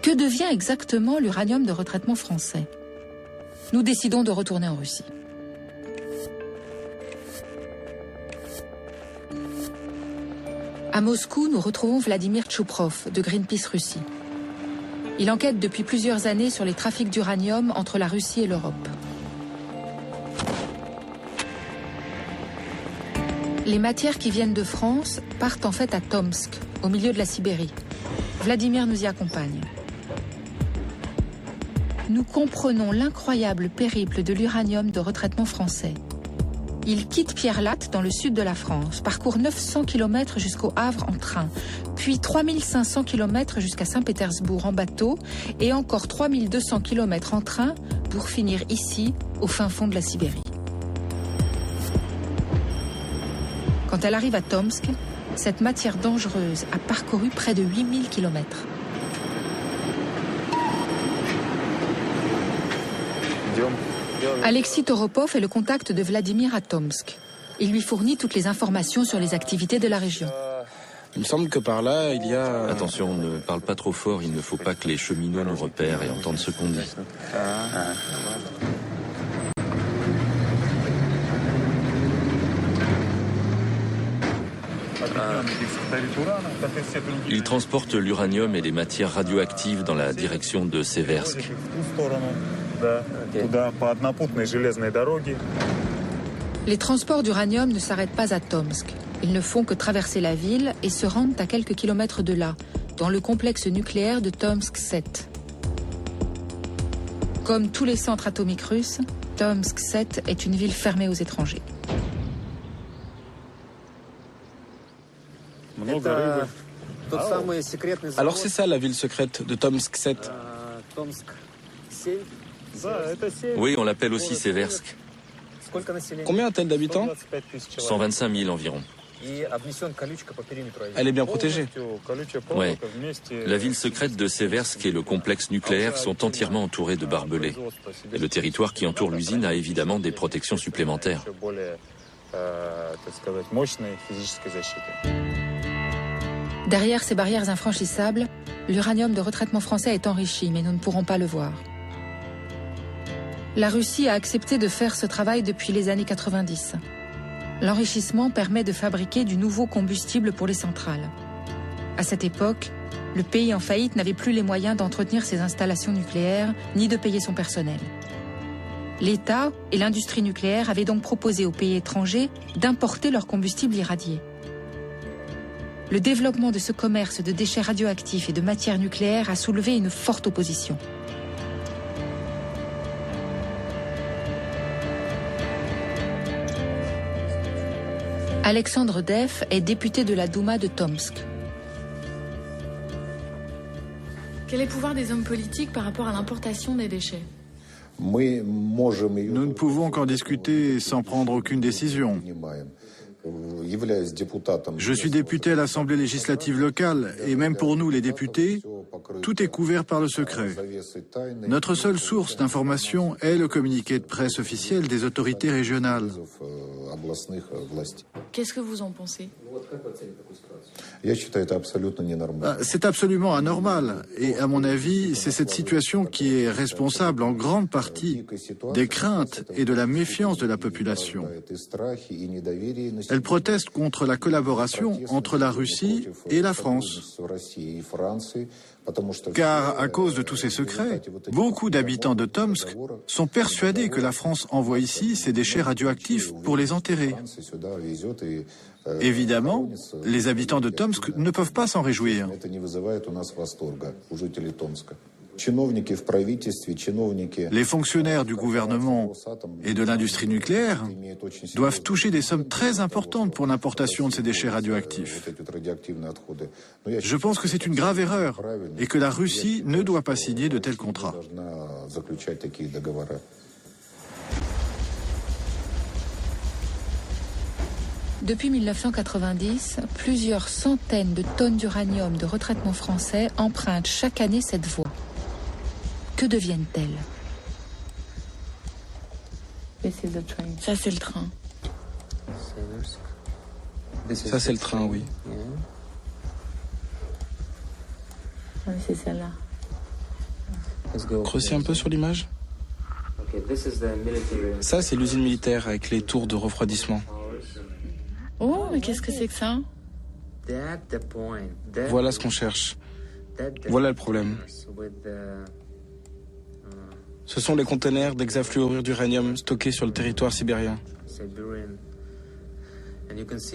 Que devient exactement l'uranium de retraitement français? Nous décidons de retourner en Russie. À Moscou, nous retrouvons Vladimir Tchouprov de Greenpeace Russie. Il enquête depuis plusieurs années sur les trafics d'uranium entre la Russie et l'Europe. Les matières qui viennent de France partent en fait à Tomsk, au milieu de la Sibérie. Vladimir nous y accompagne. Nous comprenons l'incroyable périple de l'uranium de retraitement français. Il quitte Pierre-Latte dans le sud de la France, parcourt 900 km jusqu'au Havre en train, puis 3500 km jusqu'à Saint-Pétersbourg en bateau et encore 3200 km en train pour finir ici, au fin fond de la Sibérie. Quand elle arrive à Tomsk, cette matière dangereuse a parcouru près de 8000 km. Alexis Toropov est le contact de Vladimir à Tomsk. Il lui fournit toutes les informations sur les activités de la région. Il me semble que par là, il y a... Attention, ne parle pas trop fort, il ne faut pas que les cheminots nous repèrent et entendent ce qu'on dit. Il transporte l'uranium et les matières radioactives dans la direction de Seversk. Les transports d'uranium ne s'arrêtent pas à Tomsk. Ils ne font que traverser la ville et se rendent à quelques kilomètres de là, dans le complexe nucléaire de Tomsk 7. Comme tous les centres atomiques russes, Tomsk 7 est une ville fermée aux étrangers. Alors c'est ça la ville secrète de Tomsk 7. Oui, on l'appelle aussi Seversk. Combien a-t-elle d'habitants? 125 000 environ. Elle est bien protégée. Oui. La ville secrète de Seversk et le complexe nucléaire sont entièrement entourés de barbelés. Et le territoire qui entoure l'usine a évidemment des protections supplémentaires. Derrière ces barrières infranchissables, l'uranium de retraitement français est enrichi, mais nous ne pourrons pas le voir. La Russie a accepté de faire ce travail depuis les années 90. L'enrichissement permet de fabriquer du nouveau combustible pour les centrales. À cette époque, le pays en faillite n'avait plus les moyens d'entretenir ses installations nucléaires ni de payer son personnel. L'État et l'industrie nucléaire avaient donc proposé aux pays étrangers d'importer leur combustible irradié. Le développement de ce commerce de déchets radioactifs et de matières nucléaires a soulevé une forte opposition. Alexandre Deff est député de la Douma de Tomsk. Quel est le pouvoir des hommes politiques par rapport à l'importation des déchets? Nous ne pouvons qu'en discuter sans prendre aucune décision. Je suis député à l'Assemblée législative locale et même pour nous, les députés, tout est couvert par le secret. Notre seule source d'information est le communiqué de presse officiel des autorités régionales. Qu'est-ce que vous en pensez? C'est absolument anormal et à mon avis, c'est cette situation qui est responsable en grande partie des craintes et de la méfiance de la population. Elle proteste contre la collaboration entre la Russie et la France. Car à cause de tous ces secrets, beaucoup d'habitants de Tomsk sont persuadés que la France envoie ici ses déchets radioactifs pour les enterrer. Évidemment, les habitants de Tomsk ne peuvent pas s'en réjouir. Les fonctionnaires du gouvernement et de l'industrie nucléaire doivent toucher des sommes très importantes pour l'importation de ces déchets radioactifs. Je pense que c'est une grave erreur et que la Russie ne doit pas signer de tels contrats. Depuis 1990, plusieurs centaines de tonnes d'uranium de retraitement français empruntent chaque année cette voie. Que deviennent-elles? Ça, c'est le train. Ça, c'est le train, oui. C'est celle-là. Creusez un peu sur l'image. Ça, c'est l'usine militaire avec les tours de refroidissement. Oh, mais qu'est-ce que c'est que ça? Voilà ce qu'on cherche. Voilà le problème. Ce sont les containers d'hexafluorure d'uranium stockés sur le territoire sibérien.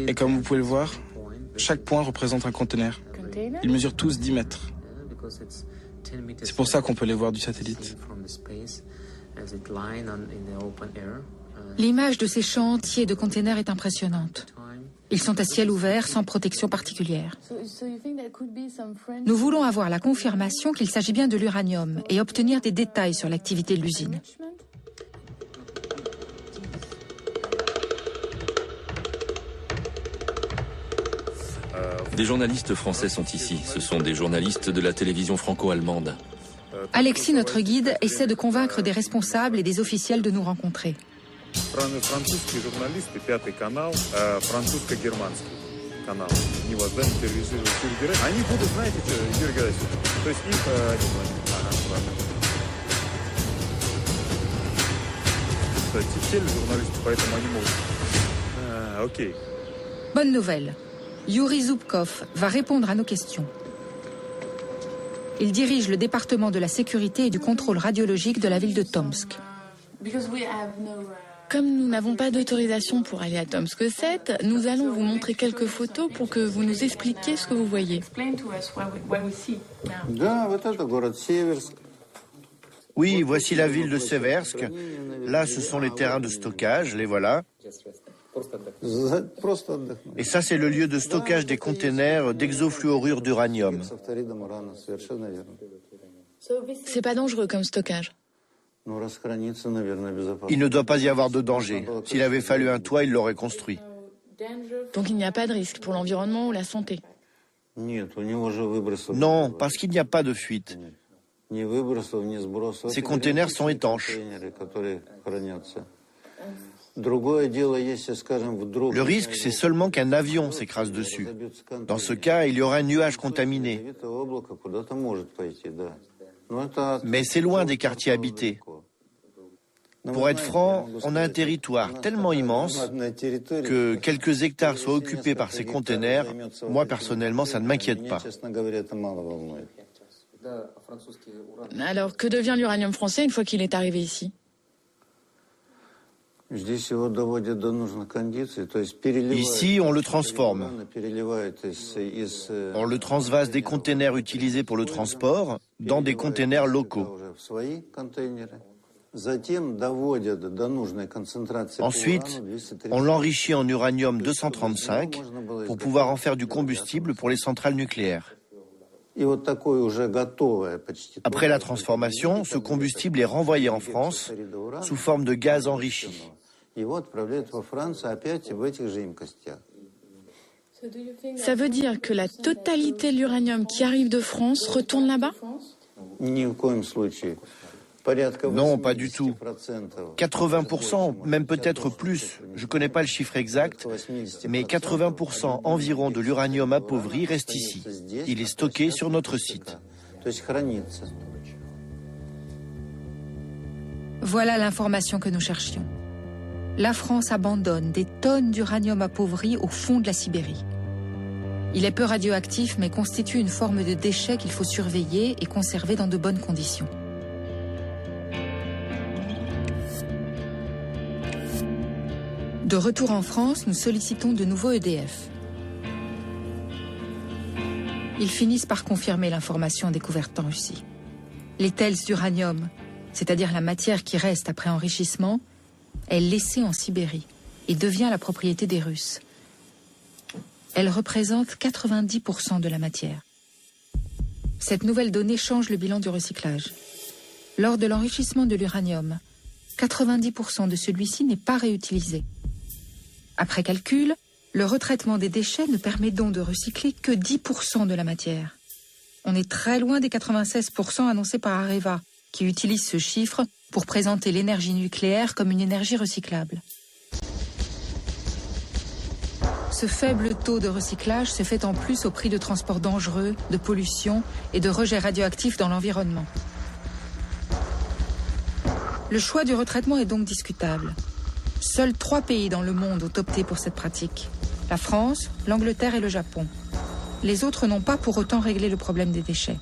Et comme vous pouvez le voir, chaque point représente un conteneur. Ils mesurent tous 10 mètres. C'est pour ça qu'on peut les voir du satellite. L'image de ces champs entiers de containers est impressionnante. Ils sont à ciel ouvert, sans protection particulière. Nous voulons avoir la confirmation qu'il s'agit bien de l'uranium et obtenir des détails sur l'activité de l'usine. Des journalistes français sont ici. Ce sont des journalistes de la télévision franco-allemande. Alexis, notre guide, essaie de convaincre des responsables et des officiels de nous rencontrer. Французские журналисты, Пятый канал, французско-германский канал. Они вас интервьюируют. Они будут, знаете, Юрий Герасимович, то есть их не платят. Кстати, тележурналисты, поэтому они могут. Окей. Bonne nouvelle. Yuri Zubkov va répondre à nos questions. Il dirige le département de la sécurité et du contrôle radiologique de la ville de Tomsk. Comme nous n'avons pas d'autorisation pour aller à Tomsk 7, nous allons vous montrer quelques photos pour que vous nous expliquiez ce que vous voyez. Oui, voici la ville de Seversk. Là, ce sont les terrains de stockage, les voilà. Et ça, c'est le lieu de stockage des containers d'hexafluorure d'uranium. C'est pas dangereux comme stockage. Il ne doit pas y avoir de danger. S'il avait fallu un toit, il l'aurait construit. Donc il n'y a pas de risque pour l'environnement ou la santé. Non, parce qu'il n'y a pas de fuite. Ces containers sont étanches. Le risque, c'est seulement qu'un avion s'écrase dessus. Dans ce cas, il y aura un nuage contaminé. Mais c'est loin des quartiers habités. Pour être franc, on a un territoire tellement immense que quelques hectares soient occupés par ces containers, moi personnellement, ça ne m'inquiète pas. Alors, que devient l'uranium français une fois qu'il est arrivé ici? Ici, on le transforme. On le transvase des containers utilisés pour le transport dans des containers locaux. Ensuite, on l'enrichit en uranium 235 pour pouvoir en faire du combustible pour les centrales nucléaires. Après la transformation, ce combustible est renvoyé en France sous forme de gaz enrichi. Ça veut dire que la totalité de l'uranium qui arrive de France retourne là-bas? Non, pas du tout. 80%, même peut-être plus, je ne connais pas le chiffre exact, mais 80% environ de l'uranium appauvri reste ici. Il est stocké sur notre site. Voilà l'information que nous cherchions. La France abandonne des tonnes d'uranium appauvri au fond de la Sibérie. Il est peu radioactif, mais constitue une forme de déchet qu'il faut surveiller et conserver dans de bonnes conditions. De retour en France, nous sollicitons de nouveau EDF. Ils finissent par confirmer l'information découverte en Russie. Les tels d'uranium, c'est-à-dire la matière qui reste après enrichissement, est laissée en Sibérie et devient la propriété des Russes. Elle représente 90% de la matière. Cette nouvelle donnée change le bilan du recyclage. Lors de l'enrichissement de l'uranium, 90% de celui-ci n'est pas réutilisé. Après calcul, le retraitement des déchets ne permet donc de recycler que 10% de la matière. On est très loin des 96% annoncés par Areva, qui utilise ce chiffre pour présenter l'énergie nucléaire comme une énergie recyclable. Ce faible taux de recyclage se fait en plus au prix de transports dangereux, de pollution et de rejets radioactifs dans l'environnement. Le choix du retraitement est donc discutable. Seuls 3 pays dans le monde ont opté pour cette pratique. La France, l'Angleterre et le Japon. Les autres n'ont pas pour autant réglé le problème des déchets.